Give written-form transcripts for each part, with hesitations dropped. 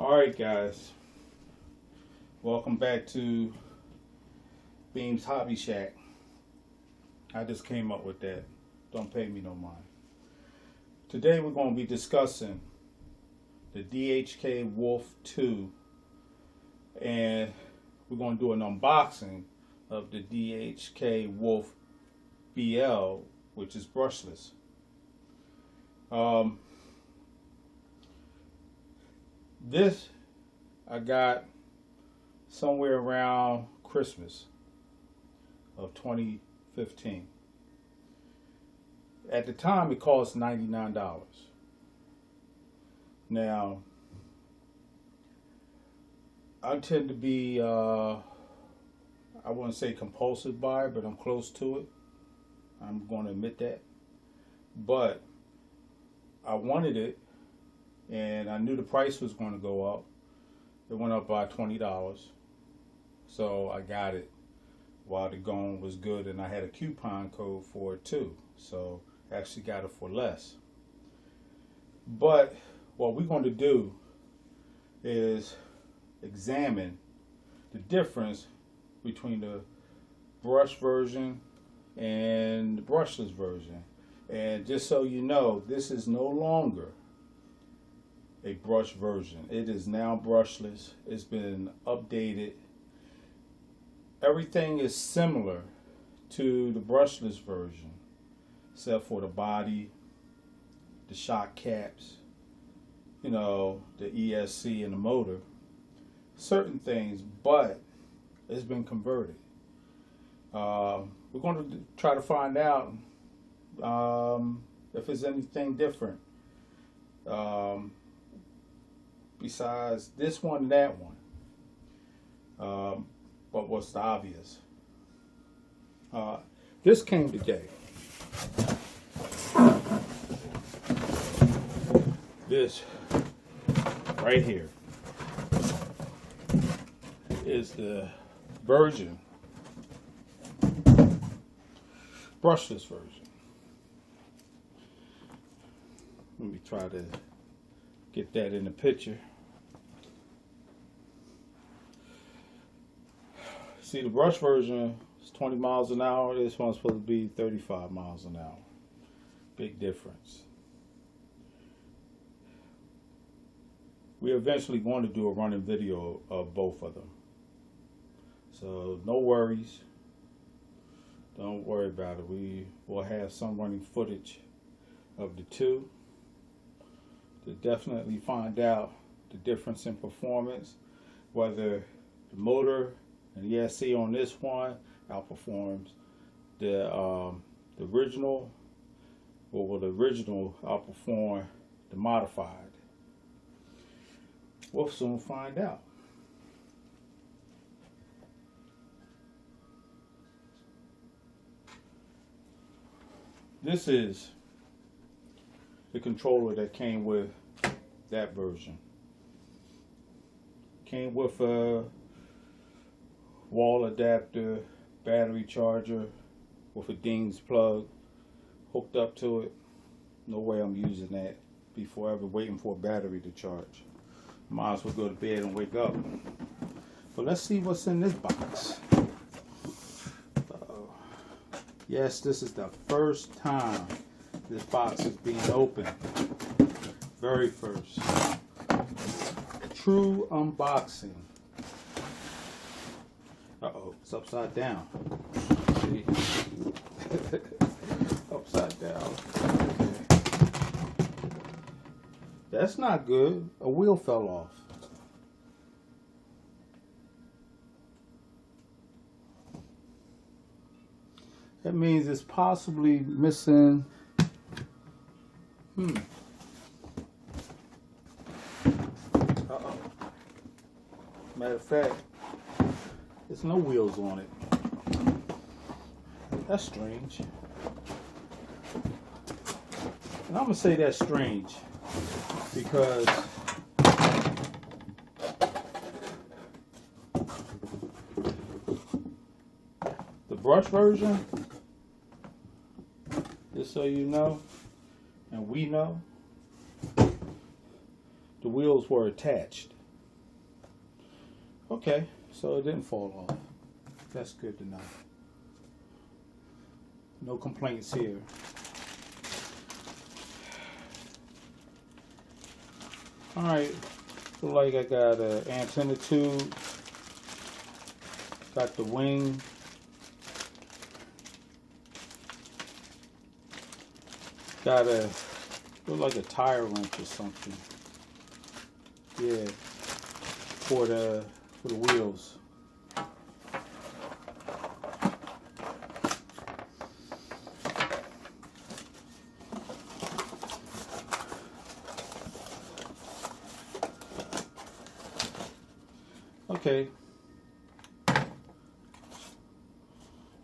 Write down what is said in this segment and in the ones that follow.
Alright guys, welcome back to Beam's Hobby Shack. I just came up with that. Don't pay me no mind. Today we're going to be discussing the DHK Wolf 2, and we're going to do an unboxing of the DHK Wolf BL, which is brushless. This I got somewhere around Christmas of 2015. At the time, it cost $99. Now, I tend to be, I wouldn't say compulsive buyer, but I'm close to it. I'm going to admit that. But I wanted it, and I knew the price was going to go up. It went up by $20. So I got it while the going was good, and I had a coupon code for it too. So I actually got it for less. But what we're going to do is examine the difference between the brush version and the brushless version. And just so you know, this is no longer a brush version. It is now brushless. It's been updated. Everything is similar to the brushless version, except for the body, the shock caps, you know, the ESC and the motor. Certain things, but it's been converted. We're going to try to find out if there's anything different besides this one and that one. But what's the obvious? This came today. This right here is the version, brushless version. Let me try to get that in the picture. See, the brush version is 20 miles an hour. This one's supposed to be 35 miles an hour. Big difference. We're eventually going to do a running video of both of them. So no worries. Don't worry about it. We will have some running footage of the two to definitely find out the difference in performance, whether the motor and the ESC on this one outperforms the original, or will the original outperform the modified. We'll soon find out. This is the controller that came with that version. Came with a wall adapter, battery charger with a Dings plug hooked up to it. No way I'm using that. Be forever waiting for a battery to charge. Might as well go to bed and wake up. But let's see what's in this box. Yes, this is the first time this box is being opened. Very first. True unboxing. Uh-oh, it's upside down. See? Upside down. Okay. That's not good. A wheel fell off. That means it's possibly missing. Uh-oh. Matter of fact, there's no wheels on it. That's strange. And I'm going to say that's strange because the brush version, just so you know, and we know, the wheels were attached. Okay, so it didn't fall off. That's good to know. No complaints here. Alright, look like I got an antenna tube. Got the wing. Got a, look like a tire wrench or something. Yeah, for the wheels. Okay,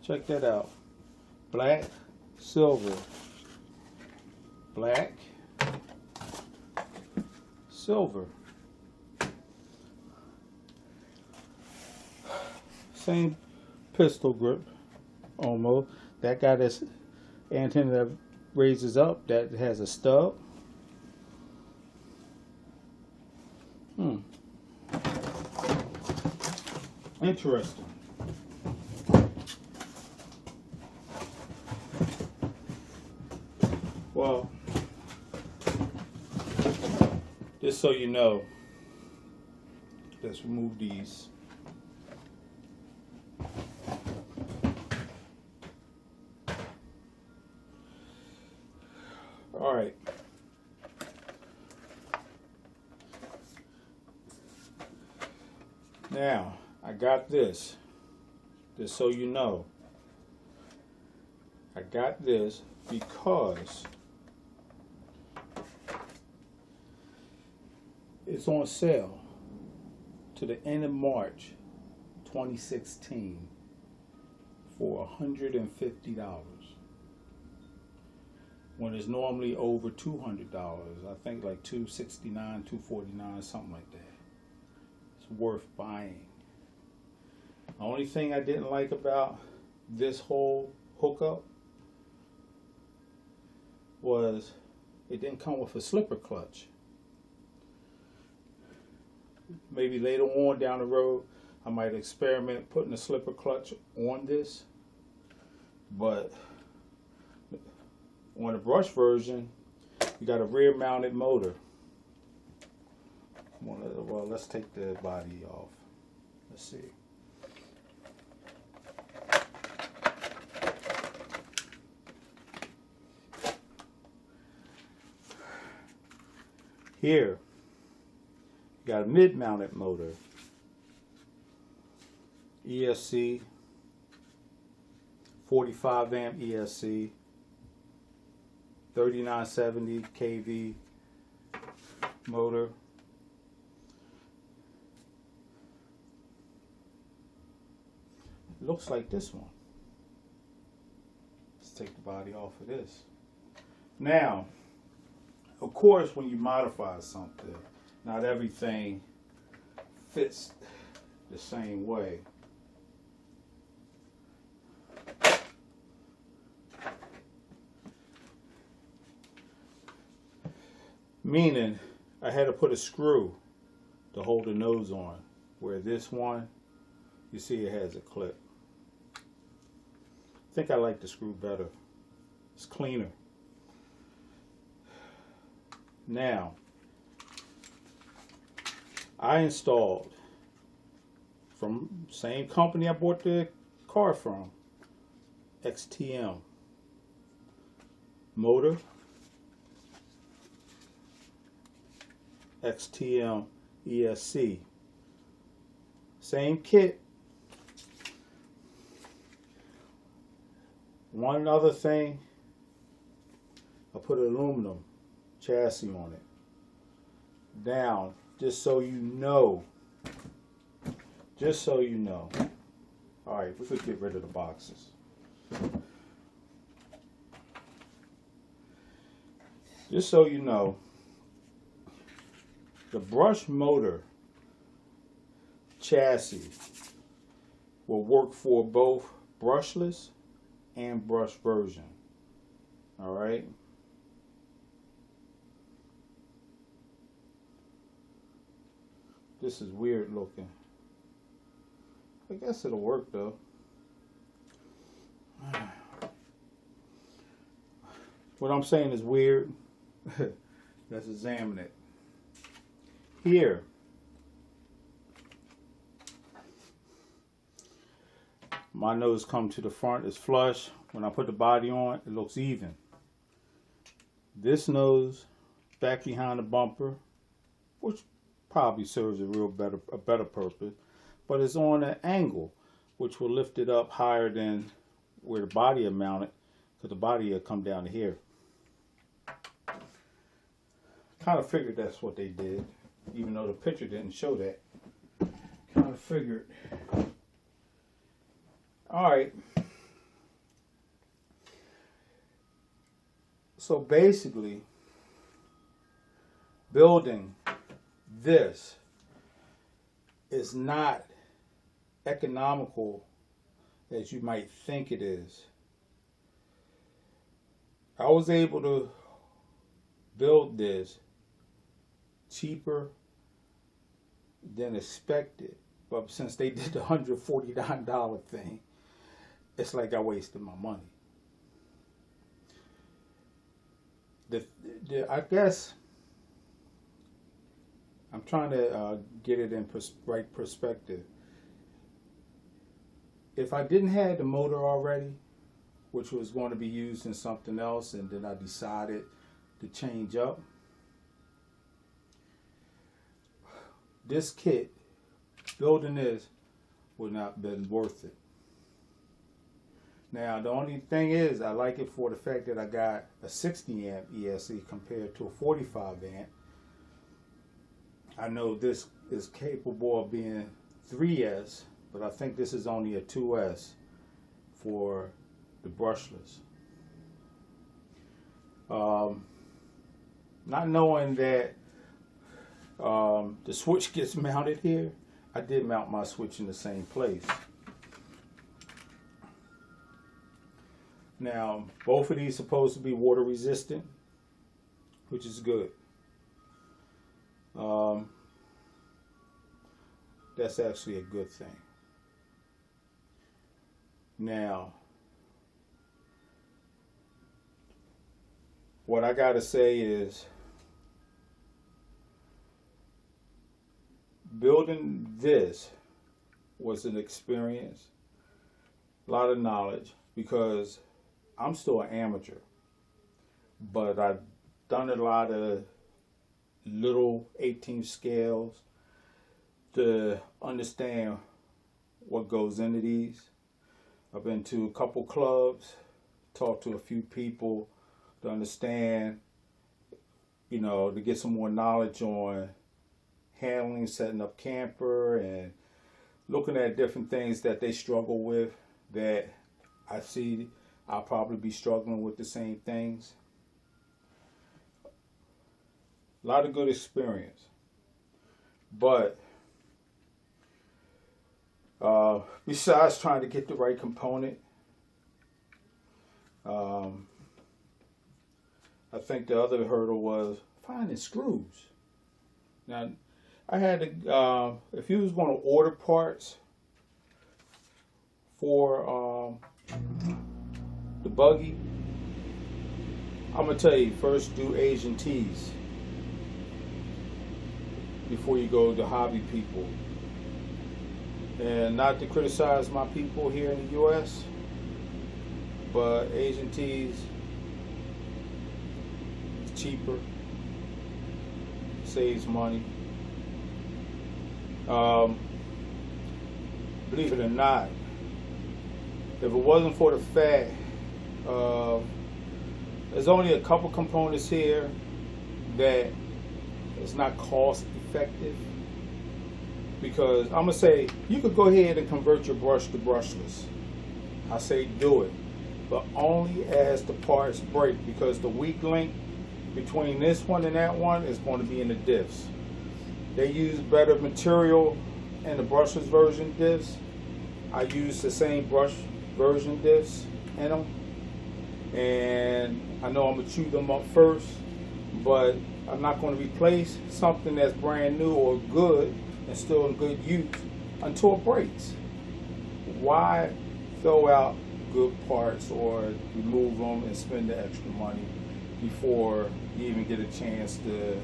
check that out. Black, silver. Black, silver. Same pistol grip, almost. That got this antenna that raises up, that has a stub. Interesting. Well, just so you know, let's remove these. All right. Now, I got this, just so you know. I got this because it's on sale to the end of March 2016 for $150 when it's normally over $200. I think like $269, $249, something like that. It's worth buying. The only thing I didn't like about this whole hookup was it didn't come with a slipper clutch. Maybe later on down the road I might experiment putting a slipper clutch on this, but on the brush version you got a rear mounted motor. Well, let's take the body off. Let's see. Here, you got a mid-mounted motor. ESC, 45 amp ESC, 3970 kV motor. It looks like this one. Let's take the body off of this. Now, of course, when you modify something, not everything fits the same way. Meaning, I had to put a screw to hold the nose on, where this one, you see it has a clip. I think I like the screw better. It's cleaner. Now, I installed from same company I bought the car from, XTM motor, XTM ESC, same kit. One other thing, I put an aluminum chassis on it. Now, just so you know. Alright, we could get rid of the boxes. Just so you know, the brush motor chassis will work for both brushless and brush version. Alright? This is weird looking. I guess it'll work though. What I'm saying is weird. Let's examine it. Here, my nose comes to the front, it's flush. When I put the body on, it looks even. This nose back behind the bumper, which probably serves a better purpose, but it's on an angle, which will lift it up higher than where the body is mounted, because the body will come down to here. Kind of figured that's what they did, even though the picture didn't show that. Kind of figured. All right. So basically, building this is not economical as you might think it is. I was able to build this cheaper than expected, but since they did the $149 thing, it's like I wasted my money. I guess I'm trying to get it in right perspective. If I didn't have the motor already, which was going to be used in something else, and then I decided to change up, this kit, building this, would not have been worth it. Now, the only thing is, I like it for the fact that I got a 60 amp ESC compared to a 45 amp. I know this is capable of being 3S, but I think this is only a 2S for the brushless. Not knowing that the switch gets mounted here, I did mount my switch in the same place. Now, both of these supposed to be water resistant, which is good. That's actually a good thing. Now, what I gotta say is, building this was an experience, a lot of knowledge, because I'm still an amateur, but I've done a lot of little 18 scales to understand what goes into these. I've been to a couple clubs, talked to a few people to understand, to get some more knowledge on handling, setting up camper, and looking at different things that they struggle with that I see I'll probably be struggling with the same things. A lot of good experience. But besides trying to get the right component, I think the other hurdle was finding screws. Now, I had to, if you was going to order parts for the buggy, I'm going to tell you, first do Asian teas before you go to hobby people. And not to criticize my people here in the U.S., but Asian teas, cheaper, saves money. Believe it or not, if it wasn't for the fact there's only a couple components here that it's not cost effective, because I'm gonna say you could go ahead and convert your brush to brushless. I say do it, but only as the parts break, because the weak link between this one and that one is going to be in the diffs. They use better material in the brushless version diffs. I use the same brush version diffs in them, and I know I'm gonna chew them up first, but I'm not going to replace something that's brand new or good and still in good use until it breaks. why throw out good parts or remove them and spend the extra money before you even get a chance to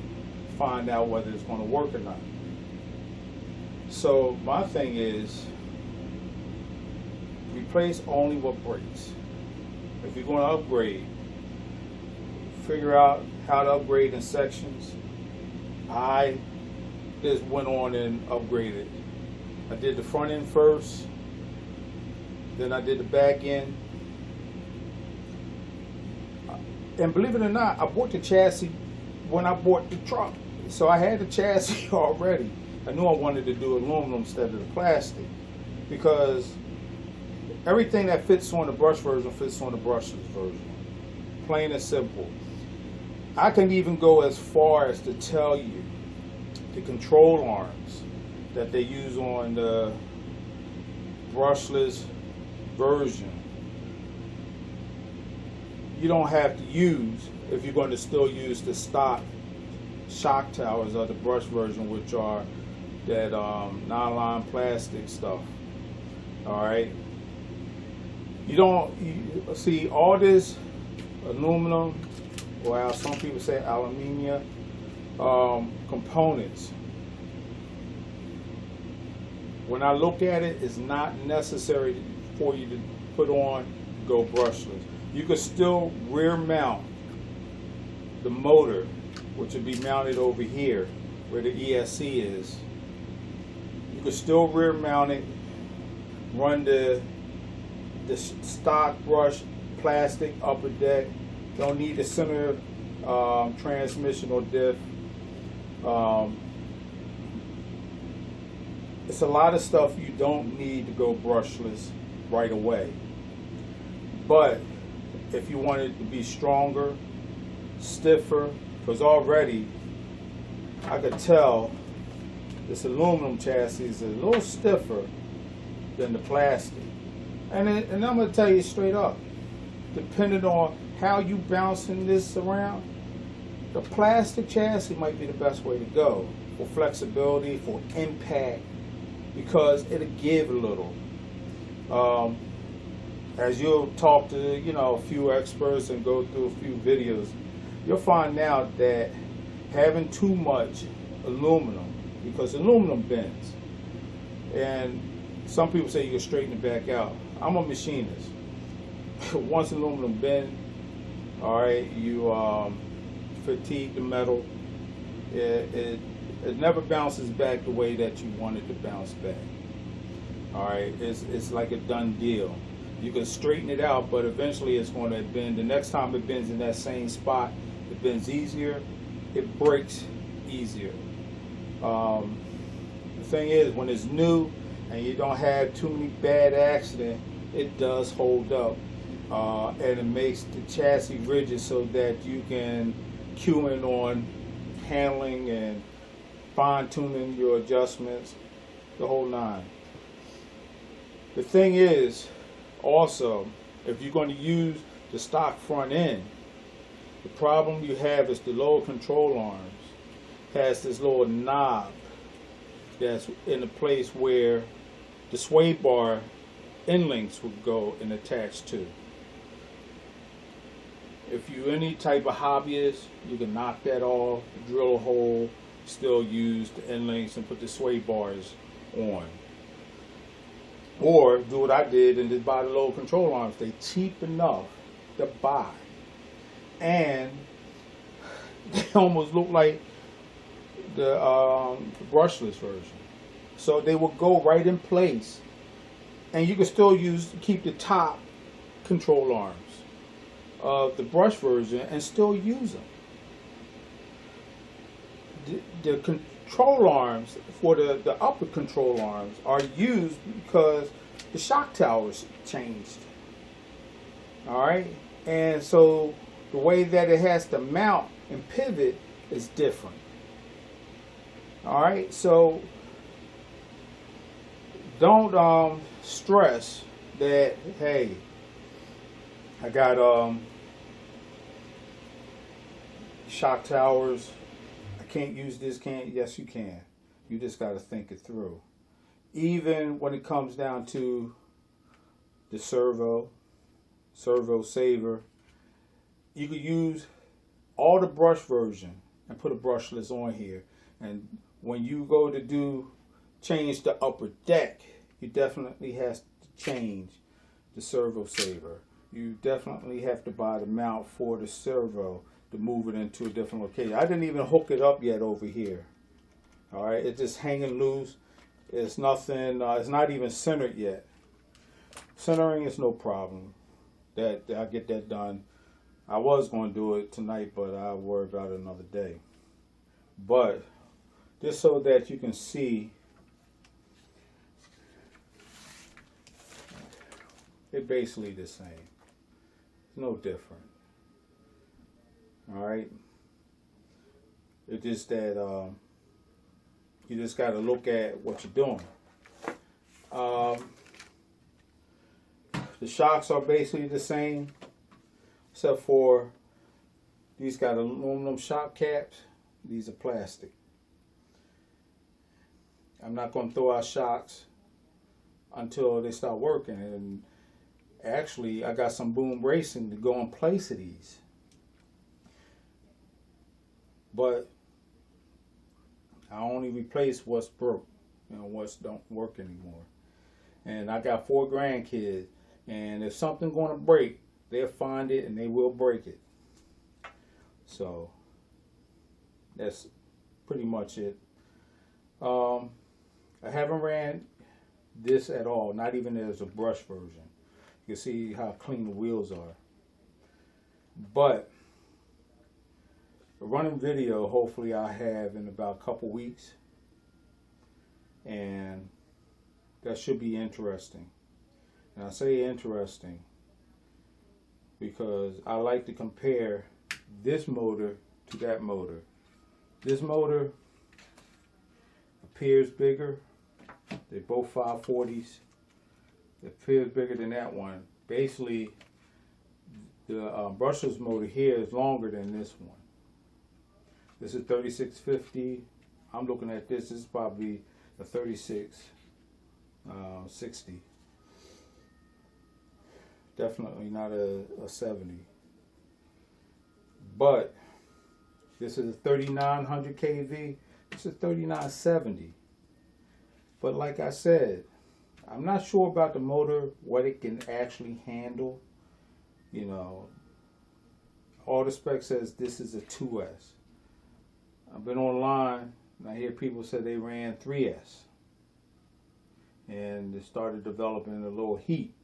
find out whether it's going to work or not? So my thing is, replace only what breaks. If you're going to upgrade, figure out how to upgrade in sections. I just went on and upgraded. I did the front end first, then I did the back end. And believe it or not, I bought the chassis when I bought the truck. So I had the chassis already. I knew I wanted to do aluminum instead of the plastic, because everything that fits on the brush version fits on the brushless version. Plain and simple. I can even go as far as to tell you the control arms that they use on the brushless version, you don't have to use if you're going to still use the stock shock towers of the brush version, which are that nylon plastic stuff. Alright, you see all this aluminum, well, some people say aluminium components. When I look at it, it's not necessary for you to put on go brushless. You could still rear mount the motor, which would be mounted over here where the ESC is. You could still rear mount it, run the stock brush plastic upper deck. Don't need the center transmission or diff. It's a lot of stuff you don't need to go brushless right away. But if you want it to be stronger, stiffer, because already I could tell this aluminum chassis is a little stiffer than the plastic. And I'm going to tell you straight up, depending on how you bouncing this around, the plastic chassis might be the best way to go for flexibility, for impact, because it'll give a little. As you'll talk to a few experts and go through a few videos, you'll find out that having too much aluminum, because aluminum bends, and some people say you can straighten it back out. I'm a machinist. Once aluminum bends, all right, you fatigue the metal. It never bounces back the way that you want it to bounce back. All right, it's like a done deal. You can straighten it out, but eventually it's going to bend. The next time it bends in that same spot, it bends easier. It breaks easier. The thing is, when it's new and you don't have too many bad accidents, it does hold up. And it makes the chassis rigid so that you can cue in on handling and fine-tuning your adjustments, the whole nine. The thing is, also, if you're going to use the stock front end, the problem you have is the lower control arms has this little knob that's in a place where the sway bar end links would go and attach to. If you're any type of hobbyist, you can knock that off, drill a hole, still use the end links and put the sway bars on. Or do what I did and just buy the lower control arms. They're cheap enough to buy. And they almost look like the brushless version. So they will go right in place. And you can still keep the top control arms of the brush version and still use them. The control arms for the upper control arms are used because the shock towers changed. Alright? And so the way that it has to mount and pivot is different. Alright? So don't stress that, hey, I got shock towers, I can't use this, yes you can. You just got to think it through. Even when it comes down to the servo saver. You could use all the brush version and put a brushless on here. And when you go to change the upper deck, you definitely have to change the servo saver. You definitely have to buy the mount for the servo to move it into a different location. I didn't even hook it up yet over here. All right, it's just hanging loose. It's nothing. It's not even centered yet. Centering is no problem. That I'll get that done. I was going to do it tonight, but I'll worry about it another day. But just so that you can see, they're basically the same. It's no different. All right. It's just that you just got to look at what you're doing. The shocks are basically the same, except for these got aluminum shock caps. These are plastic. I'm not going to throw out shocks until they start working. And actually, I got some boom racing to go in place of these. But I only replace what's broke, what's don't work anymore. And I got 4 grandkids, and if something's going to break, they'll find it and they will break it. So that's pretty much it. I haven't ran this at all, not even as a brush version. You can see how clean the wheels are. But a running video, hopefully I have in about a couple weeks. And that should be interesting. And I say interesting because I like to compare this motor to that motor. This motor appears bigger. They're both 540s. It appears bigger than that one. Basically, the brushless motor here is longer than this one. This is 3650. I'm looking at this. This is probably a 3660. Definitely not a 70. But this is a 3900 kV. This is 3970. But like I said, I'm not sure about the motor, what it can actually handle. All the specs says this is a 2S. I've been online and I hear people say they ran 3S. And they started developing a little heat.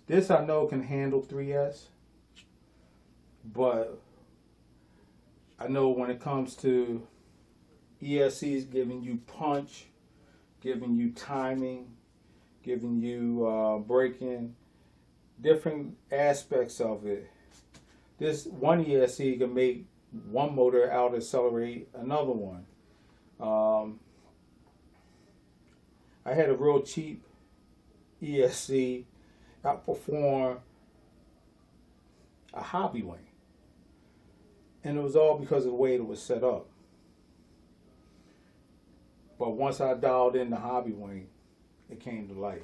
This I know can handle 3S. But I know when it comes to ESCs giving you punch, giving you timing, giving you braking, different aspects of it. This one ESC can make one motor out accelerate another one. I had a real cheap ESC outperform a hobby wing. And it was all because of the way it was set up. But once I dialed in the hobby wing, it came to life.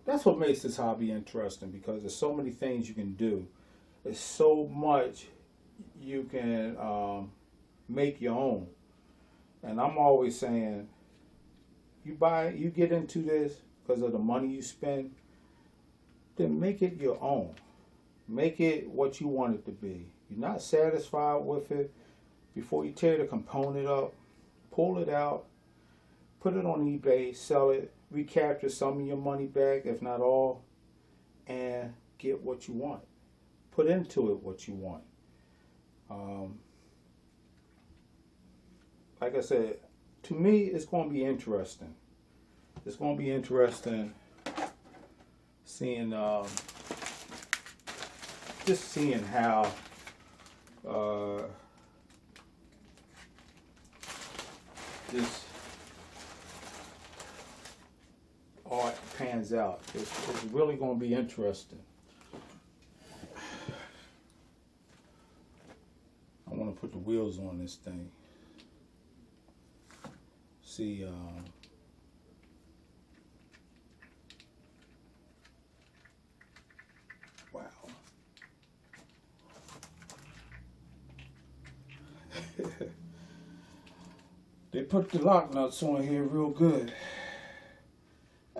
That's what makes this hobby interesting, because there's so many things you can do. There's so much you can make your own. And I'm always saying, you get into this because of the money you spend, then make it your own. Make it what you want it to be. You're not satisfied with it, before you tear the component up, pull it out, put it on eBay, sell it, recapture some of your money back, if not all, and get what you want. Put into it what you want. Like I said, to me, it's going to be interesting. It's going to be interesting seeing, just seeing how this art pans out. It's really going to be interesting. I want to put the wheels on this thing. See, They put the lock nuts on here real good.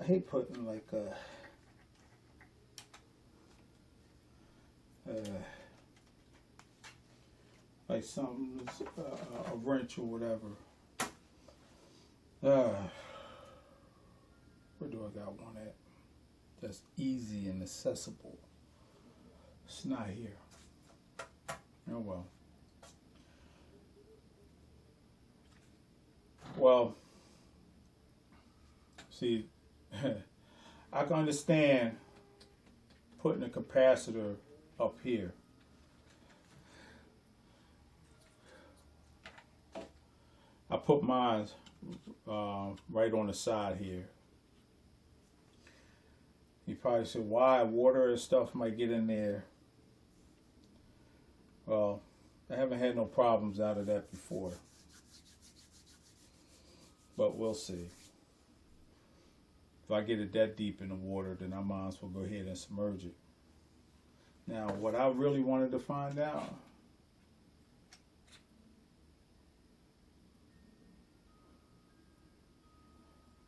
I hate putting like something, a wrench or whatever. Where do I got one at? That's easy and accessible. It's not here. Oh well. Well, see, I can understand putting a capacitor up here. I put mine right on the side here. You probably said, why? Water and stuff might get in there. Well, I haven't had no problems out of that before. But we'll see. If I get it that deep in the water, then I might as well go ahead and submerge it. Now, what I really wanted to find out,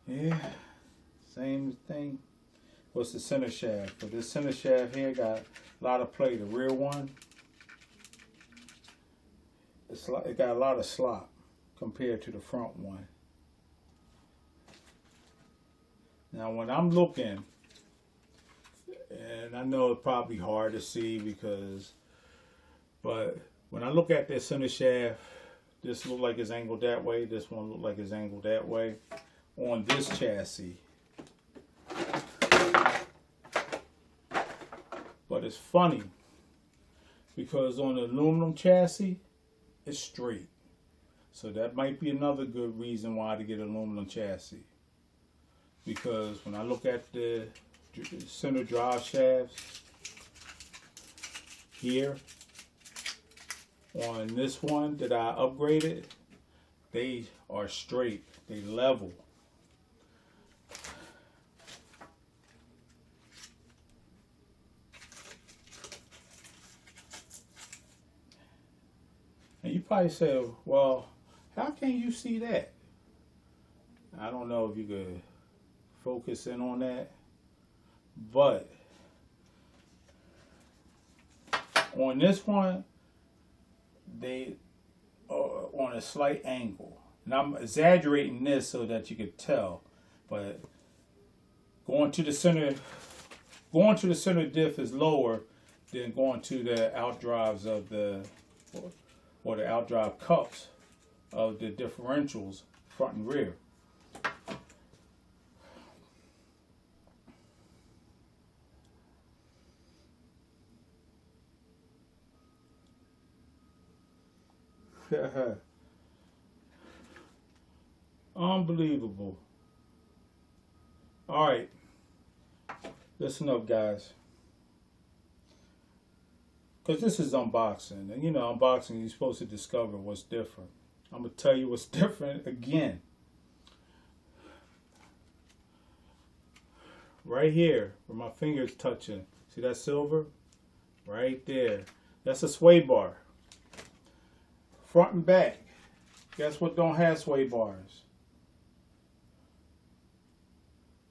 yeah, same thing. What's the center shaft? But this center shaft here got a lot of play. The rear one, it got a lot of slop compared to the front one. Now when I'm looking, and I know it's probably hard to see but when I look at this center shaft, this look like it's angled that way, this one look like it's angled that way on this chassis. But it's funny because on the aluminum chassis, it's straight. So that might be another good reason why to get aluminum chassis. Because when I look at the center drive shafts here, on this one that I upgraded, they are straight, they level. And you probably say, well, how can you see that? I don't know if you could focus in on that, but on this one, they are on a slight angle. And I'm exaggerating this so that you could tell, but going to the center diff is lower than going to the outdrives of the or the outdrive cups of the differentials front and rear. Unbelievable. All right, listen up, guys, because this is unboxing, and you know, unboxing, you're supposed to discover what's different. I'm gonna tell you what's different again. Right here, where my finger's touching, see that silver? Right there. That's a sway bar. Front and back. Guess what don't have sway bars?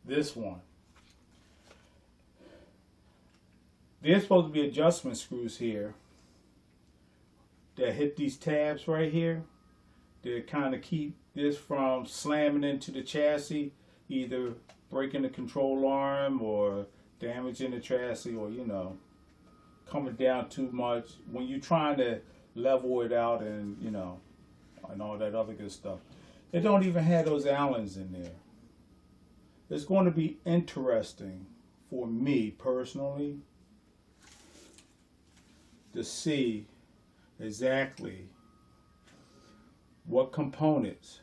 This one. There's supposed to be adjustment screws here that hit these tabs right here that kind of keep this from slamming into the chassis, either breaking the control arm or damaging the chassis, or you know, coming down too much when you're trying to level it out, and you know, and all that other good stuff. It don't even have those Allens in there. It's going to be interesting for me personally to see exactly what components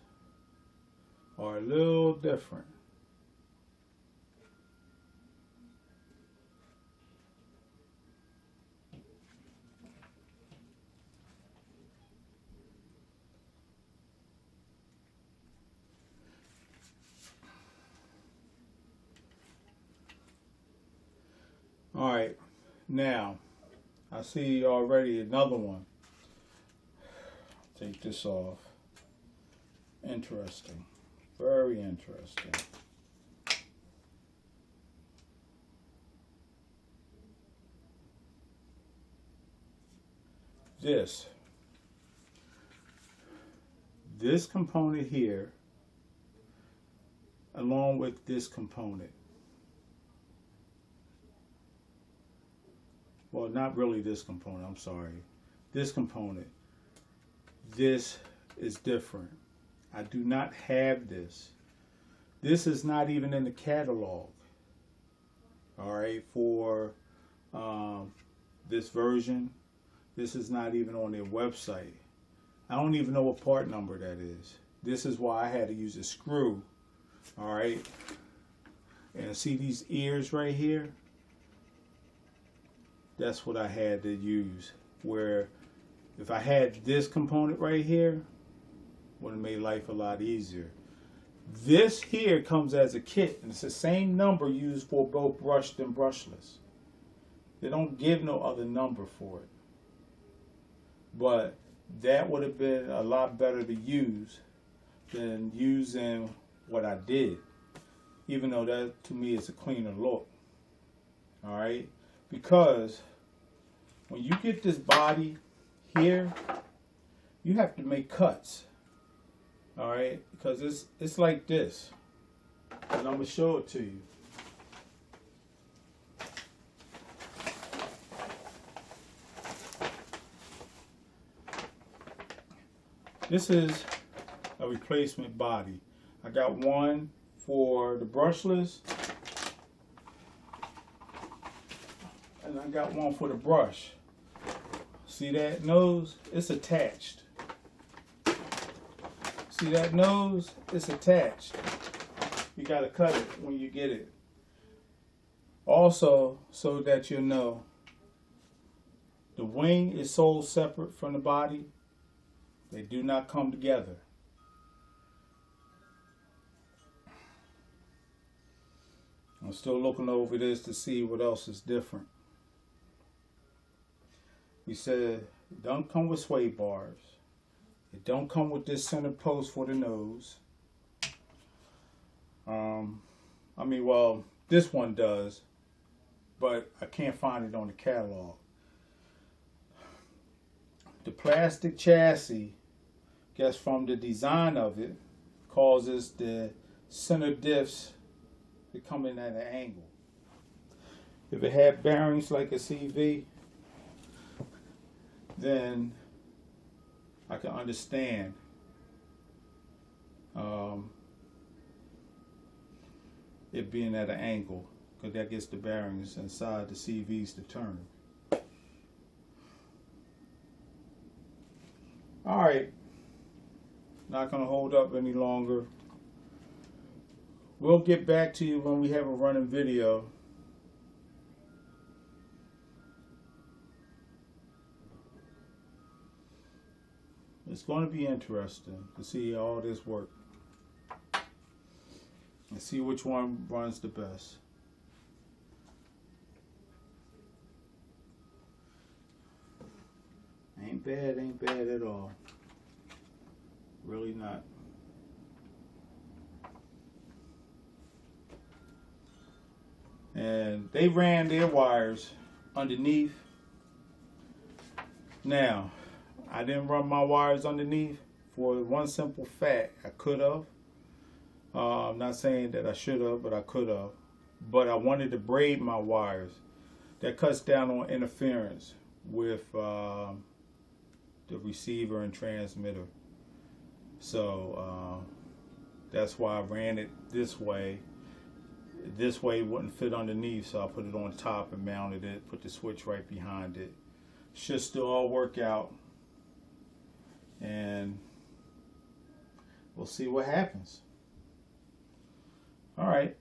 are a little different. All right, now I see already another one. Take this off. And interesting. Very interesting. This component here, along with this component. Well, not really this component, I'm sorry. This component. This is different. I do not have this. This is not even in the catalog. All right, for this version. This is not even on their website. I don't even know what part number that is. This is why I had to use a screw. All right. And see these ears right here? That's what I had to use. Where if I had this component right here, would have made life a lot easier. This here comes as a kit, and it's the same number used for both brushed and brushless. They don't give no other number for it. But that would have been a lot better to use than using what I did. Even though that to me is a cleaner look. Alright? Because when you get this body here, you have to make cuts. Alright? Because it's like this. And I'm going to show it to you. This is a replacement body. I got one for the brushless, and I got one for the brush. See that nose? It's attached. See that nose? It's attached. You got to cut it when you get it. Also, so that you know, the wing is sold separate from the body. They do not come together. I'm still looking over this to see what else is different. We said it don't come with sway bars. It don't come with this center post for the nose. Well, this one does, but I can't find it on the catalog. The plastic chassis, guess from the design of it, causes the center diffs to come in at an angle. If it had bearings like a CV, then I can understand it being at an angle, because that gets the bearings inside the CVs to turn. Alright, not going to hold up any longer. We'll get back to you when we have a running video. It's going to be interesting to see all this work and see which one runs the best. Ain't bad at all. Really not. And they ran their wires underneath. Now, I didn't run my wires underneath for one simple fact. I could have. I'm not saying that I should have, but I could have. But I wanted to braid my wires. That cuts down on interference with the receiver and transmitter. So that's why I ran it this way. This way it wouldn't fit underneath, so I put it on top and mounted it, put the switch right behind it. Should still all work out, and we'll see what happens. Alright,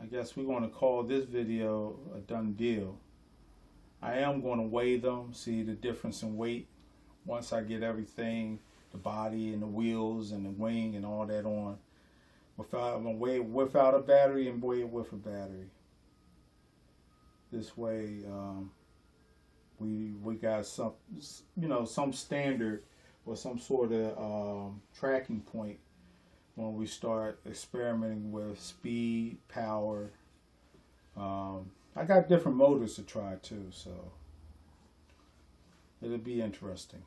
I guess we're going to call this video a done deal. I am going to weigh them, see the difference in weight once I get everything, the body and the wheels and the wing and all that on. I'm going to weigh it without a battery and weigh it with a battery. This way we got some, some standard or some sort of tracking point when we start experimenting with speed, power. I got different motors to try too, so it'll be interesting.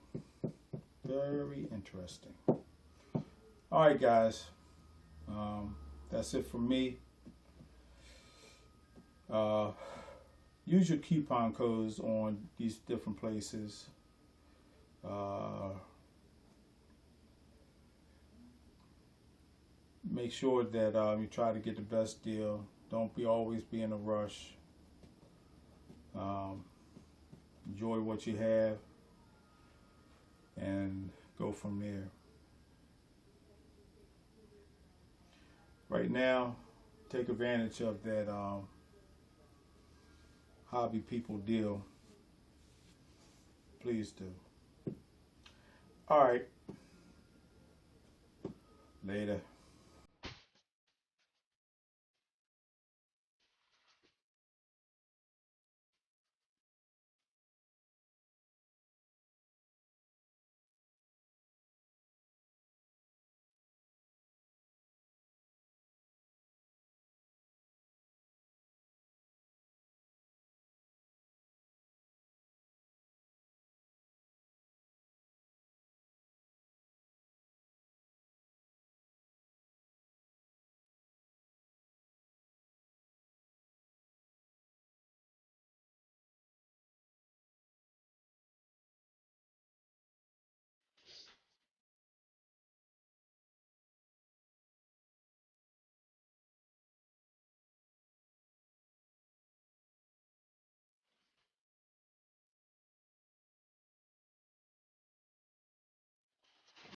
Very interesting. All right, guys. That's it for me. Use your coupon codes on these different places. Make sure that you try to get the best deal. Don't always be in a rush. Enjoy what you have and go from there. Right now, take advantage of that hobby people deal. Please do. All right. Later.